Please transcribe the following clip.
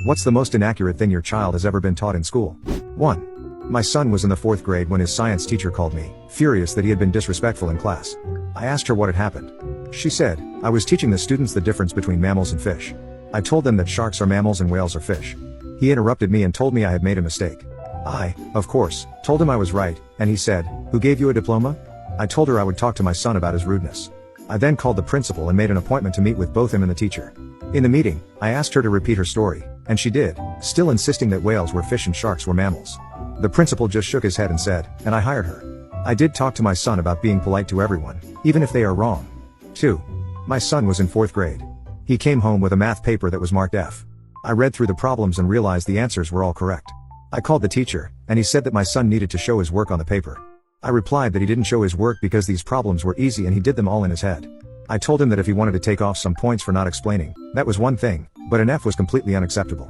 What's the most inaccurate thing your child has ever been taught in school? 1. My son was in the 4th grade when his science teacher called me, furious that he had been disrespectful in class. I asked her what had happened. She said, I was teaching the students the difference between mammals and fish. I told them that sharks are mammals and whales are fish. He interrupted me and told me I had made a mistake. I, of course, told him I was right, and he said, "Who gave you a diploma?" I told her I would talk to my son about his rudeness. I then called the principal and made an appointment to meet with both him and the teacher. In the meeting, I asked her to repeat her story, and she did, still insisting that whales were fish and sharks were mammals. The principal just shook his head and said, and I hired her. I did talk to my son about being polite to everyone, even if they are wrong. 2. My son was in 4th grade. He came home with a math paper that was marked F. I read through the problems and realized the answers were all correct. I called the teacher, and he said that my son needed to show his work on the paper. I replied that he didn't show his work because these problems were easy and he did them all in his head. I told him that if he wanted to take off some points for not explaining, that was one thing, but an F was completely unacceptable.